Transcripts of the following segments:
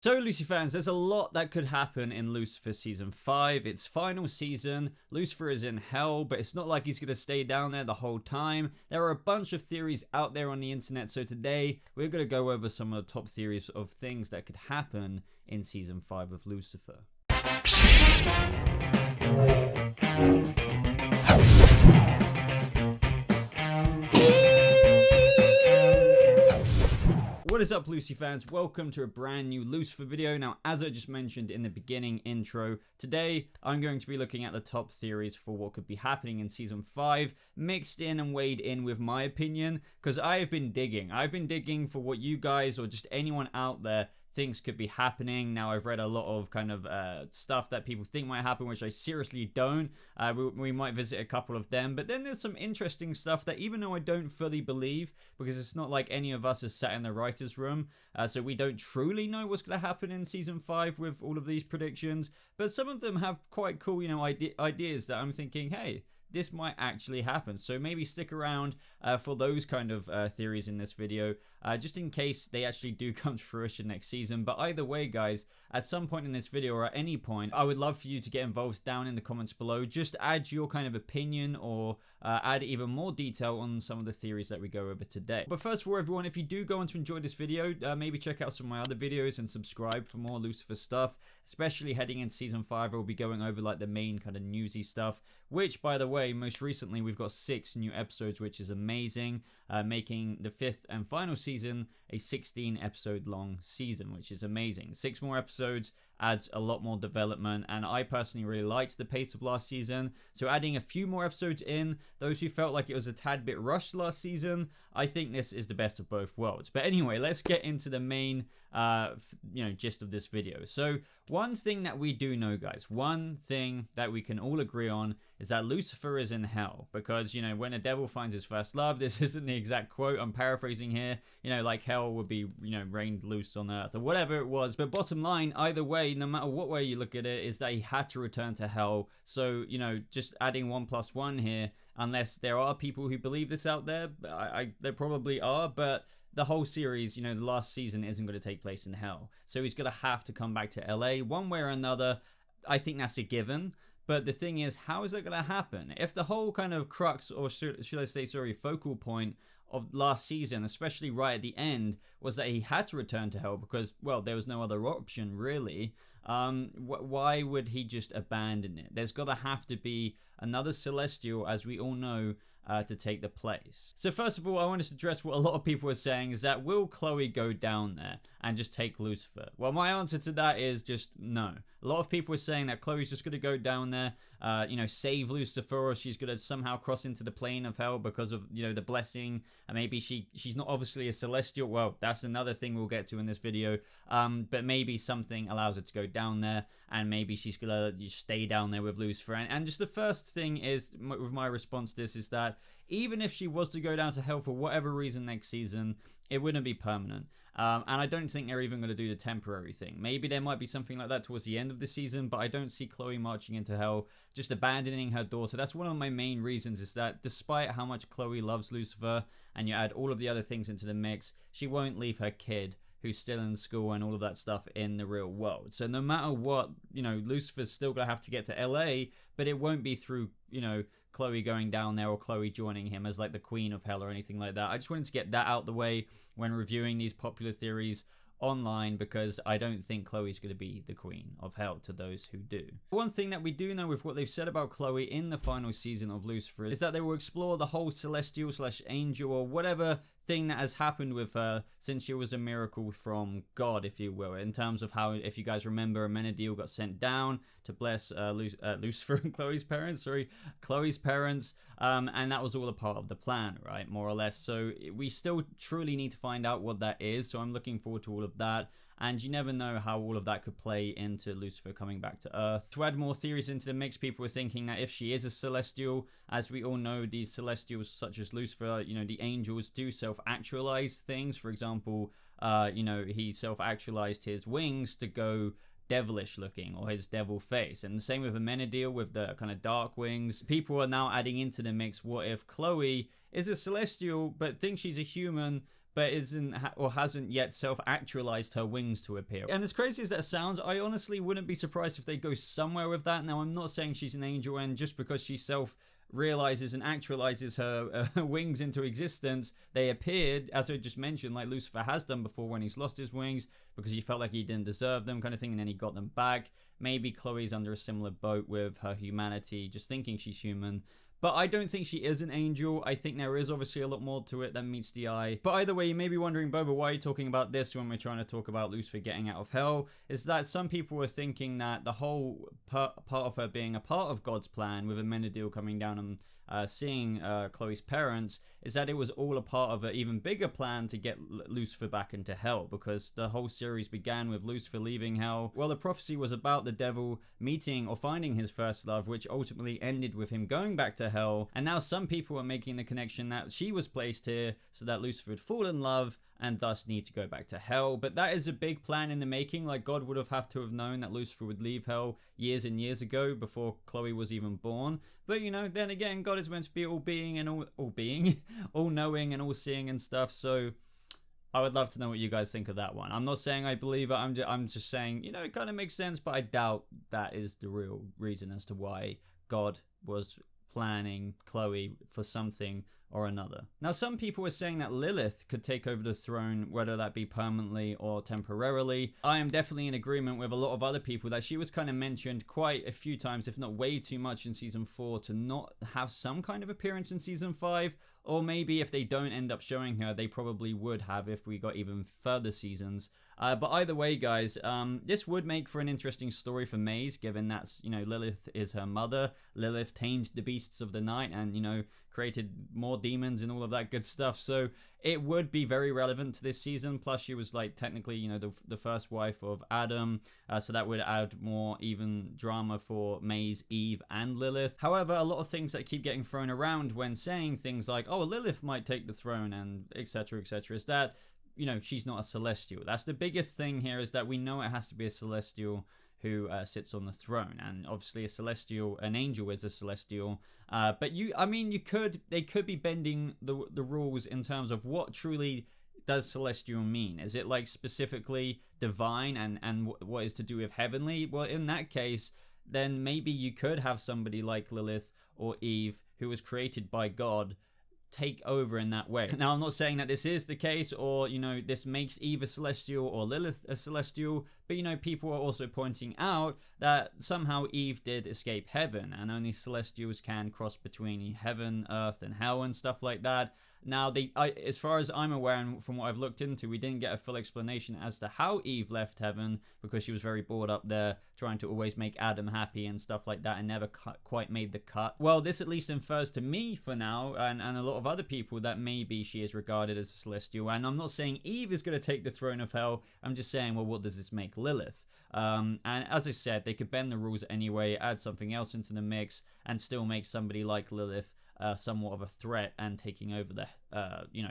So Lucy fans, there's a lot that could happen in Lucifer season 5. Its final season. Lucifer is in hell, but it's not like he's going to stay down there the whole time. There are a bunch of theories out there on the internet, so today we're going to go over some of the top theories of things that could happen in season 5 of Lucifer. What is up, Lucy fans? Welcome to a brand new Lucifer video. Now, as I just mentioned in the beginning intro, today I'm going to be looking at the top theories for what could be happening in season 5, mixed in and weighed in with my opinion, because I have been digging. I've been digging for what you guys or just anyone out there thinks could be happening. Now, I've read a lot of kind of stuff that people think might happen, which I seriously don't. We might visit a couple of them, but then there's some interesting stuff that even though I don't fully believe, because it's not like any of us is sat in the writer's room, so we don't truly know what's going to happen in season 5 with all of these predictions, but some of them have quite cool, ideas that I'm thinking, hey, this might actually happen. So maybe stick around for those kind of theories in this video, just in case they actually do come to fruition next season. But either way, guys, at some point in this video or at any point, I would love for you to get involved down in the comments below. Just add your kind of opinion or add even more detail on some of the theories that we go over today. But first of all, everyone, if you do go on to enjoy this video, maybe check out some of my other videos and subscribe for more Lucifer stuff, especially heading into season 5. I'll be going over like the main kind of newsy stuff, which, by the way, most recently we've got 6 new episodes, which is amazing, making the 5th and final season a 16 episode long season, which is amazing. 6 more episodes adds a lot more development, and I personally really liked the pace of last season, so adding a few more episodes in, those who felt like it was a tad bit rushed last season, I think this is the best of both worlds. But anyway, let's get into the main gist of this video. So one thing that we do know, guys, one thing that we can all agree on is that Lucifer is in hell, because when a devil finds his first love, this isn't the exact quote, I'm paraphrasing here, like hell would be rained loose on earth or whatever it was. But bottom line, either way, no matter what way you look at it, is that he had to return to hell. So just adding 1 + 1 here, unless there are people who believe this out there, there probably are, but the whole series, the last season isn't going to take place in hell. So he's going to have to come back to LA one way or another. I think that's a given. But the thing is, how is that going to happen? If the whole kind of crux, or should I say, focal point of last season, especially right at the end, was that he had to return to hell because, well, there was no other option, really. Why would he just abandon it? There's got to have to be another Celestial, as we all know, to take the place. So first of all, I wanted to address what a lot of people are saying, is that will Chloe go down there and just take Lucifer? Well, my answer to that is just no. A lot of people are saying that Chloe's just going to go down there, save Lucifer, or she's going to somehow cross into the plane of hell because of, the blessing, and maybe she's not obviously a Celestial. Well, that's another thing we'll get to in this video, but maybe something allows her to go down there, and maybe she's going to stay down there with Lucifer. And just the first thing is, with my response to this, is that even if she was to go down to hell for whatever reason next season, it wouldn't be permanent. And I don't think they're even going to do the temporary thing. Maybe there might be something like that towards the end of the season, but I don't see Chloe marching into hell, just abandoning her daughter. That's one of my main reasons, is that despite how much Chloe loves Lucifer, and you add all of the other things into the mix, she won't leave her kid, who's still in school and all of that stuff, in the real world. So no matter what, Lucifer's still going to have to get to LA, but it won't be through, Chloe going down there or Chloe joining him as like the queen of hell or anything like that. I just wanted to get that out the way when reviewing these popular theories online, because I don't think Chloe's going to be the queen of hell to those who do. One thing that we do know with what they've said about Chloe in the final season of Lucifer is that they will explore the whole Celestial / angel or whatever thing that has happened with her since she was a miracle from God, if you will, in terms of how, if you guys remember, Amenadiel got sent down to bless Lucifer and Chloe's parents, and that was all a part of the plan, right, more or less. So we still truly need to find out what that is, so I'm looking forward to all of that. And you never know how all of that could play into Lucifer coming back to Earth. To add more theories into the mix, people were thinking that if she is a Celestial, as we all know, these Celestials such as Lucifer, the angels do self-actualize things. For example, he self-actualized his wings to go devilish looking, or his devil face, and the same with Amenadiel with the kind of dark wings. People are now adding into the mix, what if Chloe is a Celestial but thinks she's a human, but isn't or hasn't yet self-actualized her wings to appear. And as crazy as that sounds, I honestly wouldn't be surprised if they go somewhere with that. Now, I'm not saying she's an angel, and just because she realizes and actualizes her wings into existence, they appeared, as I just mentioned, like Lucifer has done before when he's lost his wings because he felt like he didn't deserve them, kind of thing, and then he got them back. Maybe Chloe's under a similar boat with her humanity, just thinking she's human. But I don't think she is an angel. I think there is obviously a lot more to it than meets the eye. But either way, you may be wondering, Boba, why are you talking about this when we're trying to talk about Lucifer getting out of hell? Is that some people are thinking that the whole part of her being a part of God's plan, with Amenadiel coming down and seeing Chloe's parents, is that it was all a part of an even bigger plan to get Lucifer back into hell, because the whole series began with Lucifer leaving hell. Well, the prophecy was about the devil meeting or finding his first love, which ultimately ended with him going back to hell. And now some people are making the connection that she was placed here so that Lucifer would fall in love and thus need to go back to hell. But that is a big plan in the making. Like, God would have to have known that Lucifer would leave hell years and years ago, before Chloe was even born. But, you know, then again, God is meant to be all-being and all-being, all-knowing and all-seeing and stuff. So I would love to know what you guys think of that one. I'm not saying I believe it. I'm just saying, you know, it kind of makes sense, but I doubt that is the real reason as to why God was planning Chloe for something or another. Now, some people are saying that Lilith could take over the throne, whether that be permanently or temporarily. I am definitely in agreement with a lot of other people that she was kind of mentioned quite a few times, if not way too much, in season 4 to not have some kind of appearance in season 5. Or maybe if they don't end up showing her, they probably would have if we got even further seasons. But either way, guys, this would make for an interesting story for Maze, given that's, you know, Lilith is her mother. Lilith tamed the beasts of the night and, you know, created more demons and all of that good stuff. So it would be very relevant to this season. Plus, she was, like, technically, you know, the first wife of Adam. So that would add more even drama for Maze, Eve, and Lilith. However, a lot of things that keep getting thrown around when saying things like, oh, Lilith might take the throne and etc., is that, you know, she's not a celestial. That's the biggest thing here, is that we know it has to be a celestial who sits on the throne, and obviously an angel is a celestial. But they could be bending the rules in terms of what truly does celestial mean. Is it like specifically divine and what is to do with heavenly? Well, in that case, then maybe you could have somebody like Lilith or Eve, who was created by God, take over in that way. Now, I'm not saying that this is the case, or, you know, this makes Eve a celestial or Lilith a celestial, but, you know, people are also pointing out that somehow Eve did escape heaven, and only celestials can cross between heaven, earth, and hell and stuff like that. Now, as far as I'm aware, and from what I've looked into, we didn't get a full explanation as to how Eve left heaven, because she was very bored up there trying to always make Adam happy and stuff like that, and never quite made the cut. Well, this at least infers to me for now, and a lot of other people, that maybe she is regarded as a celestial. And I'm not saying Eve is going to take the throne of hell. I'm just saying, well, what does this make Lilith? And as I said, they could bend the rules anyway, add something else into the mix, and still make somebody like Lilith somewhat of a threat and taking over the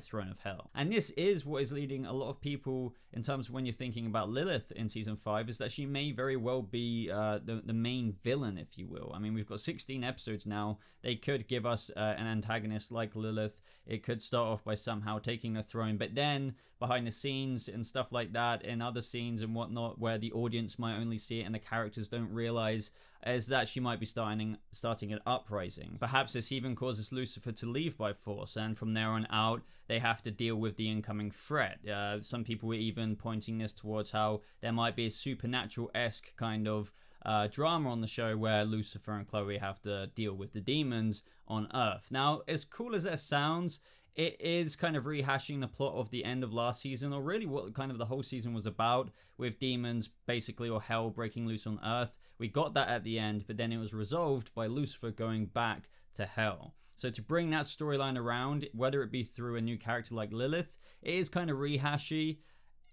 throne of hell. And this is what is leading a lot of people, in terms of when you're thinking about Lilith in season 5, is that she may very well be the main villain, if you will. I mean, we've got 16 episodes now. They could give us an antagonist like Lilith. It could start off by somehow taking the throne, but then behind the scenes and stuff like that, in other scenes and whatnot, where the audience might only see it and the characters don't realize, is that she might be starting an uprising. Perhaps this even causes Lucifer to leave by force, and from there on out, they have to deal with the incoming threat. Some people were even pointing this towards how there might be a supernatural-esque kind of drama on the show where Lucifer and Chloe have to deal with the demons on Earth. Now, as cool as that sounds, it is kind of rehashing the plot of the end of last season, or really what kind of the whole season was about, with demons basically, or hell, breaking loose on Earth. We got that at the end, but then it was resolved by Lucifer going back to hell. So to bring that storyline around, whether it be through a new character like Lilith, it is kind of rehashy.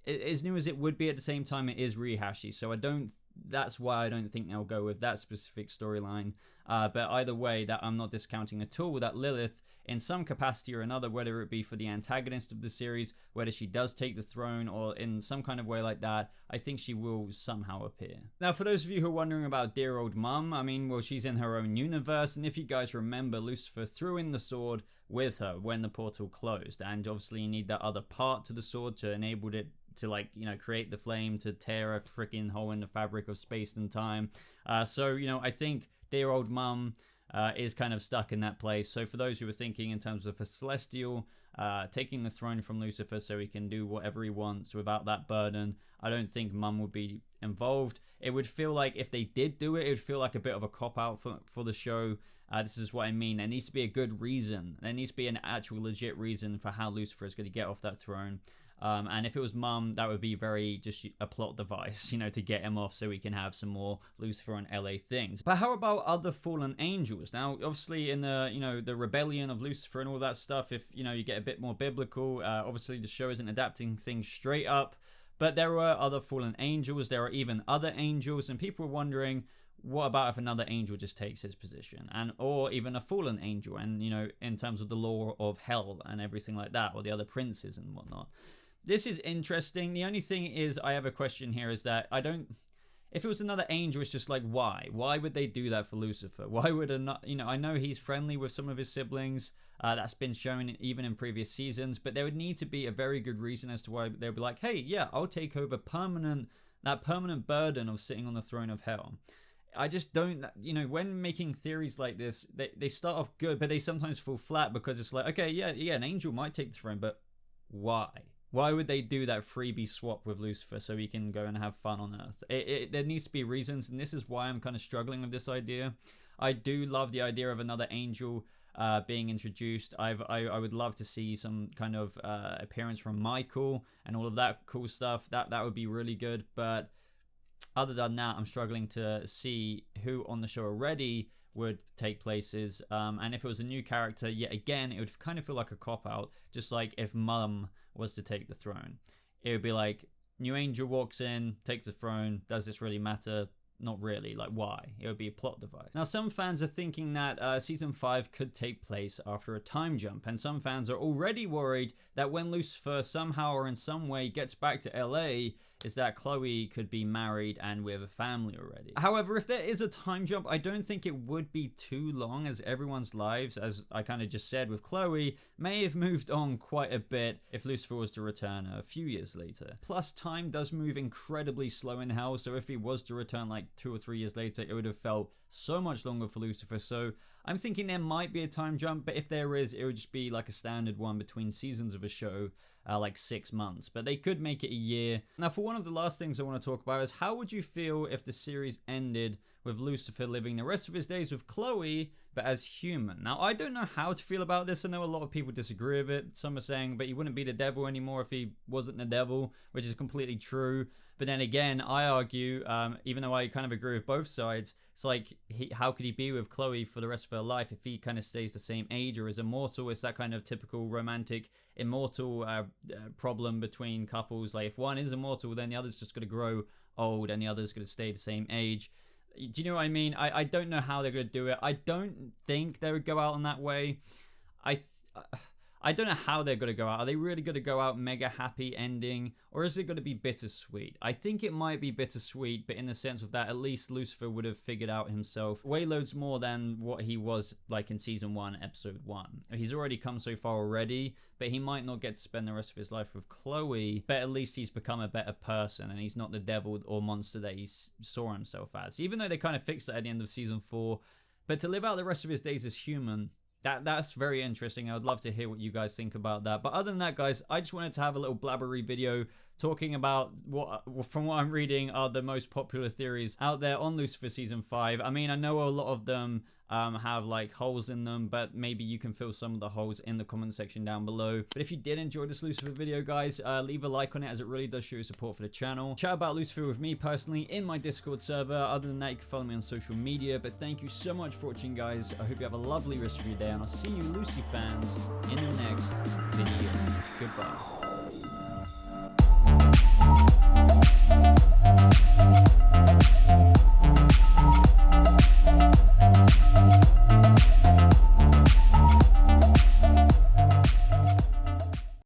As new as it would be, at the same time, it is rehashy. So I don't that's why I don't think they'll go with that specific storyline. But either way, that I'm not discounting at all that Lilith, in some capacity or another, whether it be for the antagonist of the series, whether she does take the throne, or in some kind of way like that, I think she will somehow appear. Now, for those of you who are wondering about dear old mum, I mean, well, she's in her own universe, and if you guys remember, Lucifer threw in the sword with her when the portal closed, and obviously you need that other part to the sword to enable it to, like, you know, create the flame to tear a freaking hole in the fabric of space and time. So, you know, I think dear old mum is kind of stuck in that place. So for those who were thinking in terms of a celestial taking the throne from Lucifer so he can do whatever he wants without that burden, I don't think mum would be involved. It would feel like if they did do it, it would feel like a bit of a cop-out for the show. This is what I mean. There needs to be a good reason. There needs to be an actual legit reason for how Lucifer is going to get off that throne. And if it was mum, that would be very just a plot device, you know, to get him off so we can have some more Lucifer and LA things. But how about other fallen angels? Now, obviously in the, you know, the rebellion of Lucifer and all that stuff, if, you know, you get a bit more biblical, obviously the show isn't adapting things straight up, but there were other fallen angels. There are even other angels, and people were wondering, what about if another angel just takes his position, and or even a fallen angel, and, you know, in terms of the law of hell and everything like that, or the other princes and whatnot. This is interesting. The only thing is, I have a question here, is that if it was another angel, it's just like, why? Why would they do that for Lucifer? Why would you know, I know he's friendly with some of his siblings. That's been shown even in previous seasons, but there would need to be a very good reason as to why they would be like, hey, yeah, I'll take over that permanent burden of sitting on the throne of hell. I just don't, you know, when making theories like this, they start off good, but they sometimes fall flat because it's like, okay, yeah, an angel might take the throne, but why? Why would they do that freebie swap with Lucifer so he can go and have fun on Earth? There needs to be reasons, and this is why I'm kind of struggling with this idea. I do love the idea of another angel being introduced. I would love to see some kind of appearance from Michael and all of that cool stuff. That would be really good, but other than that, I'm struggling to see who on the show already would take places. And if it was a new character, yet again, it would kind of feel like a cop-out, just like if Mum was to take the throne. It would be like, new angel walks in, takes the throne, does this really matter? Not really. Like, why? It would be a plot device. Now, some fans are thinking that season 5 could take place after a time jump, and some fans are already worried that when Lucifer somehow or in some way gets back to LA, is that Chloe could be married and with a family already. However, if there is a time jump, I don't think it would be too long, as everyone's lives, as I kind of just said with Chloe, may have moved on quite a bit if Lucifer was to return a few years later. Plus, time does move incredibly slow in hell, so if he was to return like 2 or 3 years later, it would have felt so much longer for Lucifer. So I'm thinking there might be a time jump, but if there is, it would just be like a standard one between seasons of a show, like 6 months, but they could make it a year. Now, for one of the last things I want to talk about is, how would you feel if the series ended with Lucifer living the rest of his days with Chloe, but as human? Now, I don't know how to feel about this. I know a lot of people disagree with it. Some are saying, but he wouldn't be the devil anymore if he wasn't the devil, which is completely true. But then again, I argue, even though I kind of agree with both sides, it's like, how could he be with Chloe for the rest of her life if he kind of stays the same age or is immortal? It's that kind of typical romantic immortal problem between couples. Like, if one is immortal, then the other's just going to grow old and the other's going to stay the same age. Do you know what I mean? I don't know how they're going to do it. I don't think they would go out in that way. I don't know how they're going to go out. Are they really going to go out mega happy ending? Or is it going to be bittersweet? I think it might be bittersweet, but in the sense of that at least Lucifer would have figured out himself way loads more than what he was like in season 1, episode 1. He's already come so far already, but he might not get to spend the rest of his life with Chloe, but at least he's become a better person and he's not the devil or monster that he saw himself as. Even though they kind of fixed that at the end of season 4, but to live out the rest of his days as human, that's very interesting. I would love to hear what you guys think about that. But other than that, guys, I just wanted to have a little blabbery video talking about what, from what I'm reading, are the most popular theories out there on Lucifer season 5. I mean, I know a lot of them have like holes in them, but maybe you can fill some of the holes in the comment section down below. But if you did enjoy this Lucifer video, guys, leave a like on it, as it really does show your support for the channel. Chat about Lucifer with me personally in my Discord server. Other than that, you can follow me on social media. But thank you so much for watching, guys. I hope you have a lovely rest of your day, and I'll see you Lucy fans in the next video. Goodbye.